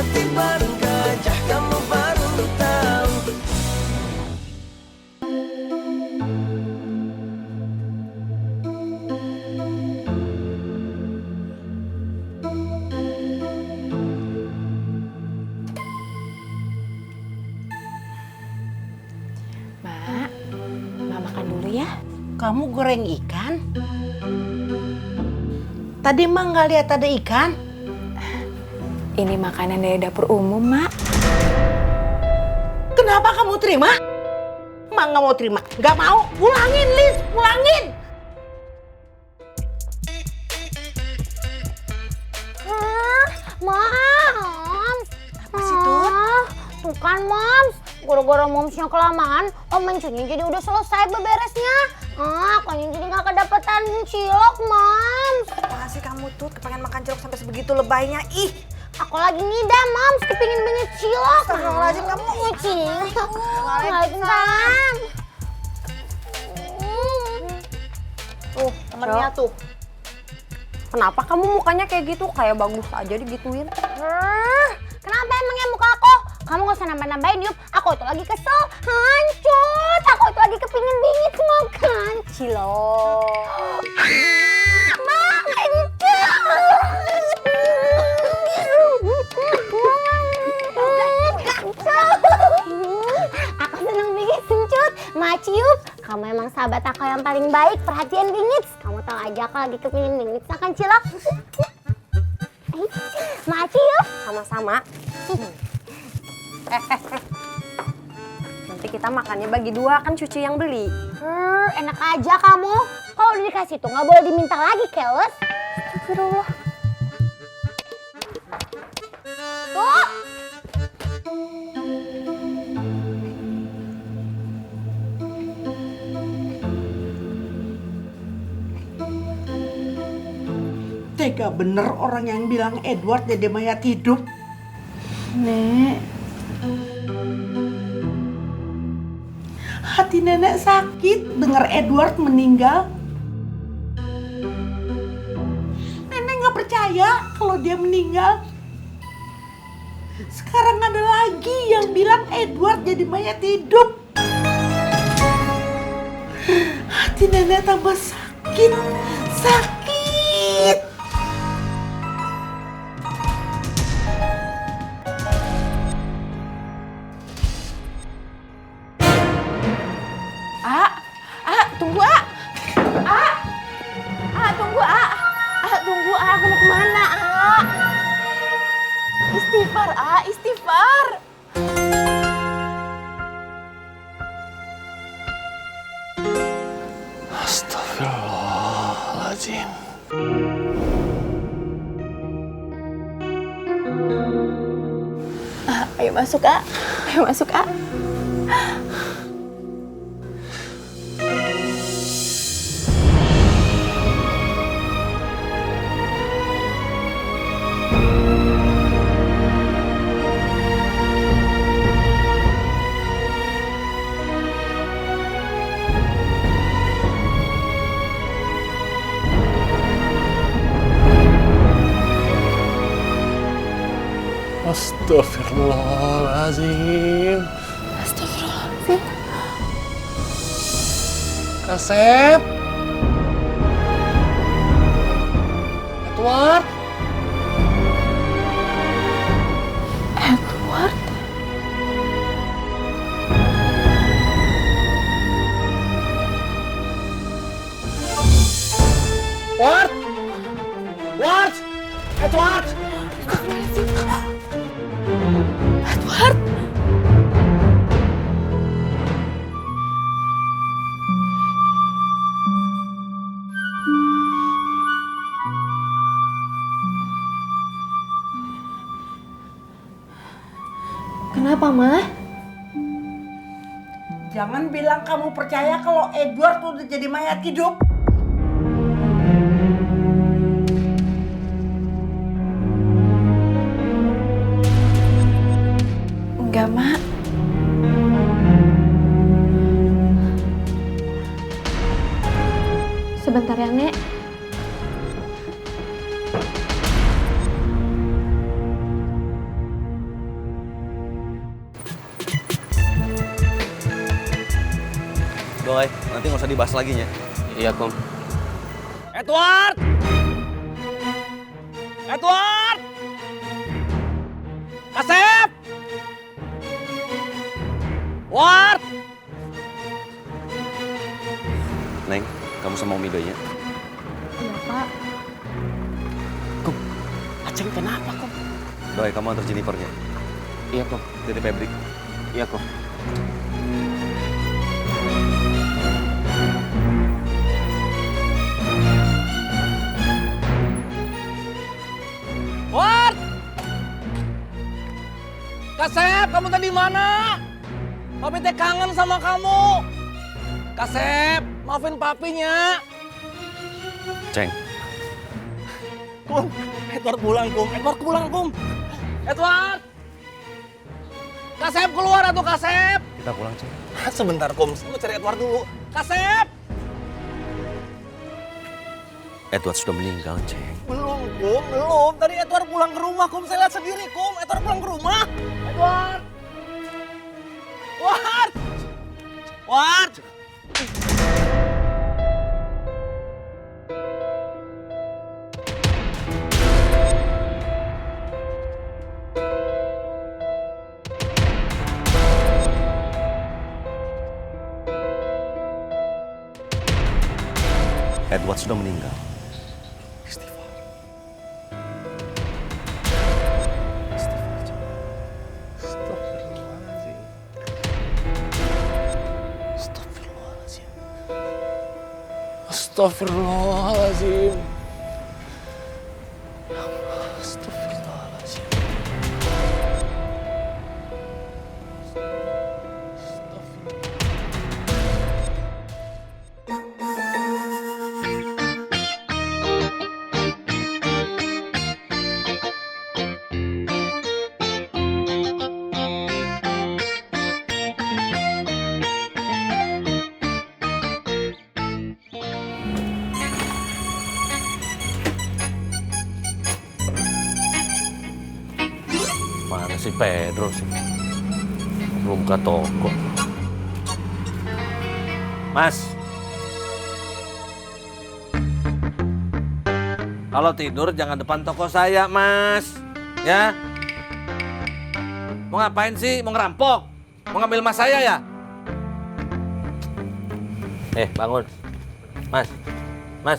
seperti barang gajah, kamu baru tahu. Mak makan dulu ya. Kamu goreng ikan? Tadi Mak nggak lihat ada ikan. Ini makanan dari dapur umum, Mak. Kenapa kamu terima? Mak nggak mau terima. Nggak mau. Pulangin, Lis. Pulangin. Moms. Apa sih, Tut? Tuh kan, Moms. Gara-gara Momsnya kelamaan, Om Encunya jadi udah selesai beberesnya. Kalian jadi nggak kedapetan cilok, Moms. Apaan sih kamu tuh kepengen makan cilok sampai sebegitu lebaynya? Ih, Aku lagi ngidam, Moms. Kepingin banget cilok. Astagfirullahaladzim, kamu. Cilok. Waalaikumsalam. Tuh temennya tuh. Kenapa kamu mukanya kayak gitu? Kayak bagus aja digituin. Kenapa emangnya muka aku? Kamu gak usah nambah-nambahin, Yup. Aku itu lagi kesel. Hancur. Aku itu lagi kepingin bingit makan cilok. Aku seneng bingit sencut. Maci Yup, kamu emang sahabat aku yang paling baik. Perhatian bingit. Kamu tahu aja aku lagi kepingin bingit makan cilok. Maci Yup. Sama-sama. Nanti kita makannya bagi dua, kan Cucu yang beli. Enak aja kamu. Kalau udah dikasih tuh nggak boleh diminta lagi, keles. Astagfirullah. Tuh. Tega bener orang yang bilang Edward jadi mayat hidup. Nek, Hati nenek sakit dengar Edward meninggal. Nenek nggak percaya kalau dia meninggal. Sekarang ada lagi yang bilang Edward jadi mayat hidup. Hati nenek tambah sakit, sakit. Tunggu, tunggu, tunggu, aku mau kemana, Istighfar, istighfar. Astagfirullahaladzim. Ayo masuk, ayo masuk, Astagfirullahaladzim. Astagfirullahaladzim. Kasep. Edward. Edward. Ward. Ward. Edward. Edward. Kenapa, Ma? Jangan bilang kamu percaya kalau Edward udah jadi mayat hidup. Enggak, Mak. Sebentar ya, Nek. Doi, nanti nggak usah dibahas lagi ya. Iya, Kom. Edward! Edward! Kasep! Ward! Neng, kamu sama Umi Doi ya? Iya, Pak. Aceng kenapa kok? Doi, kamu antar Jennifer ya? Iya, Kom. Titip Febri. Iya, Kom. Ward! Kasep, kamu tadi mana? Papi teh kangen sama kamu. Kasep, maafin papinya. Ceng. Kum, Edward pulang, Kum. Edward pulang, Kum. Edward! Kasep keluar atuh, Kasep. Kita pulang, Ceng. Sebentar, Kum. Saya mau cari Edward dulu. Kasep! Edward sudah meninggal, Ceng. Belum, Kum. Belum. Tadi Edward pulang ke rumah, Kum. Saya lihat sendiri, Kum. Edward pulang ke rumah. Edward! Ward! Ward! Edward sudah meninggal. Istighfar. Astagfirullahaladzim. Astagfirullahaladzim. Astagfirullahaladzim. Astagfirullahaladzim. Mana si Pedro sih? Belum buka toko. Mas. Kalau tidur jangan depan toko saya, Mas. Ya. Mau ngapain sih? Mau ngerampok? Mau ngambil emas saya ya? Bangun. Mas. Mas.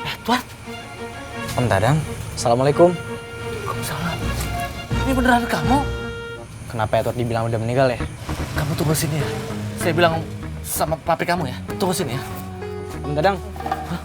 Edward. Om Dadang, Assalamualaikum. Waalaikumsalam. Ini beneran kamu? Kenapa Edward dibilang udah meninggal ya? Kamu tunggu sini ya. Saya bilang sama papi kamu ya. Tunggu sini ya. Om Dadang. Hah?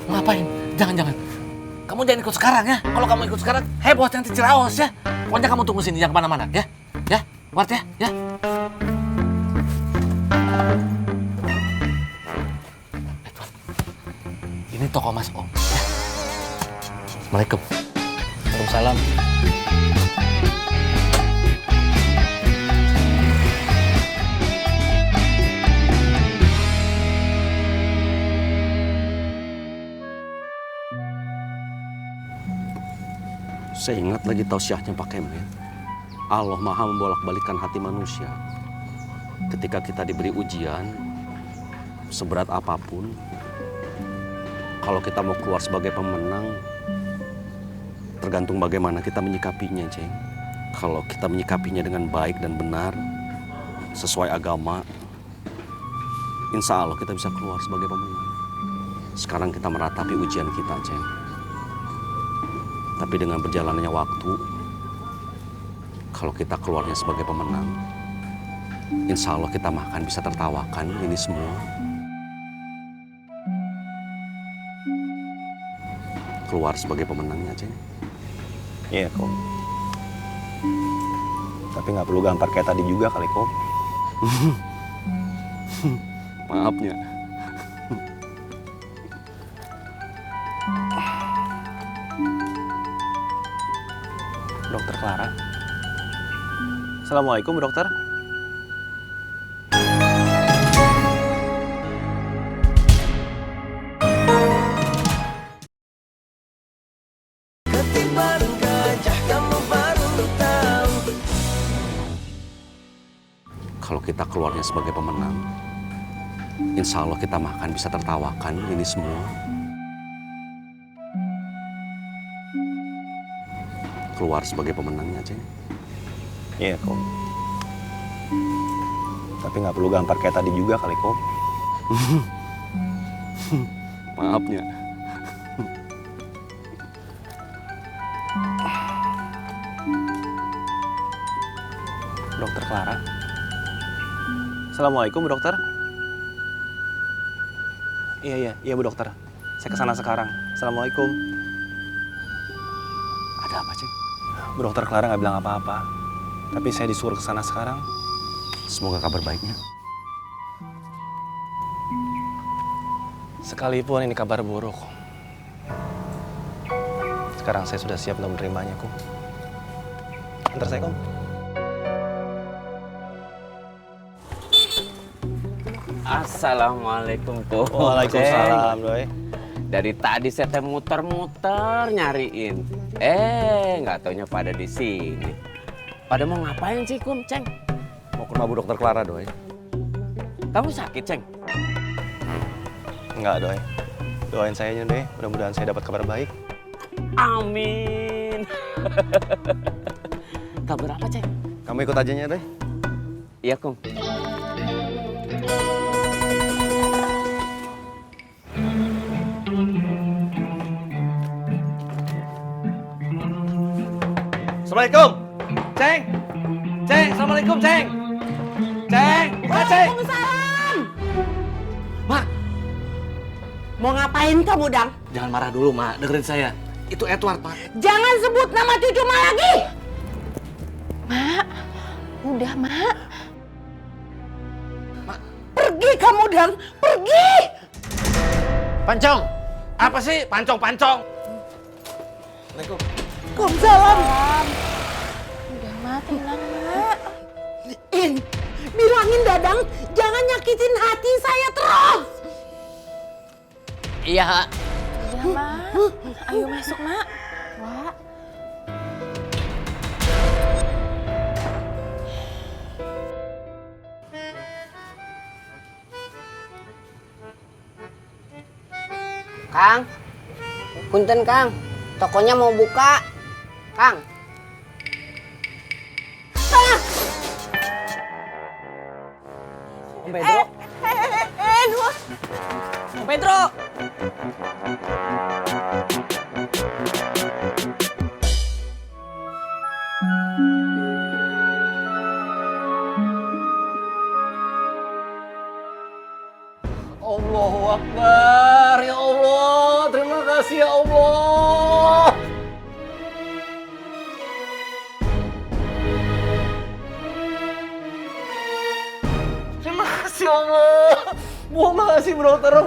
Ngapain? Jangan. Kamu jangan ikut sekarang ya. Kalau kamu ikut sekarang, heboh nanti Ciraos ya. Pokoknya kamu tunggu sini, jangan kemana-mana ya. Ya, Ward ya. Edward, ini toko Mas Om. Ya. Assalamualaikum. Waalaikumsalam. Saya ingat lagi tausiahnya Pak Kemen. Allah Maha membolak-balikan hati manusia. Ketika kita diberi ujian, seberat apapun, kalau kita mau keluar sebagai pemenang, tergantung bagaimana kita menyikapinya, Ceng. Kalau kita menyikapinya dengan baik dan benar, sesuai agama, insya Allah kita bisa keluar sebagai pemenang. Sekarang kita meratapi ujian kita, Ceng. Tapi dengan berjalannya waktu, kalau kita keluarnya sebagai pemenang, insya Allah kita akan bisa tertawakan ini semua. Keluar sebagai pemenangnya, Ceng. Iya, Kom. Tapi nggak perlu gampar kayak tadi juga kali, Kom. Maafnya. Dokter Clara. Assalamualaikum, dokter. Ketiban gajah kamu baru tahu. kalau kita keluarnya sebagai pemenang, insya Allah kita makan bisa tertawakan ini semua. Keluar sebagai pemenangnya, Ceng. Iya, Kom. Tapi nggak perlu gampar kayak tadi juga kali, Kom. Maafnya. Dokter Clara. Assalamualaikum, Bu Dokter. Iya, Bu Dokter. Saya kesana sekarang. Assalamualaikum. Ada apa, Ceng? Bu Dokter Clara nggak bilang apa-apa. Tapi saya disuruh kesana sekarang. Semoga kabar baiknya. Sekalipun ini kabar buruk. Sekarang saya sudah siap untuk menerimanya, Kom. Antar saya, Kom. Assalamualaikum, Kom. Waalaikumsalam, Doi. Dari tadi saya teh muter-muter nyariin. Nggak taunya pada di sini. Pada mau ngapain sih, Kum, Ceng? Mau ke rumah Bu Dokter Clara, Doi. Kamu sakit, Ceng? Enggak, Doi. Doain saya aja, Doi. Mudah-mudahan saya dapat kabar baik. Amin. Kabar apa, Ceng? Kamu ikut aja nya, Doi. Iya, Kum. Assalamualaikum, Ceng. Ceng, assalamualaikum, Ceng. Ceng, buka, Ceng. Waalaikumsalam. Mak, Mau ngapain kamu, Dang? jangan marah dulu, Mak. Dengerin saya. Itu Edward, Mak. Jangan sebut nama cucu Ma lagi. Mak, udah Mak. Pergi kamu, Dang. Pergi. Pancong. Apa sih pancong-pancong? Assalamualaikum. Waalaikumsalam. Udah Mak, tenang Mak. Bilangin Dadang, jangan nyakitin hati saya terus. Iya. Udah Mak. Ayo masuk Mak. Wak. Kang, punten Kang, tokonya mau buka. Kang. Om Pedro. Om Pedro. Allahu Akbar, ya Allah. Terima kasih ya Allah. Terima kasih Allah. Terima kasih bro, terus.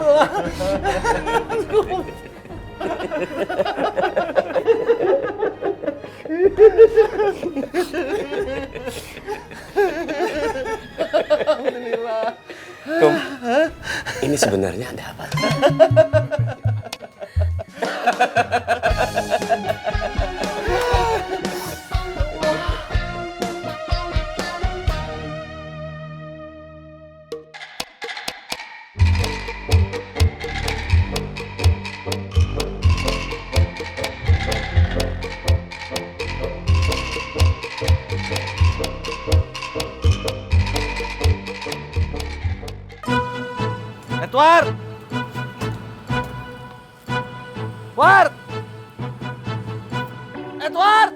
Alhamdulillah. Kum, ini sebenarnya ada apa? Edward! Edward!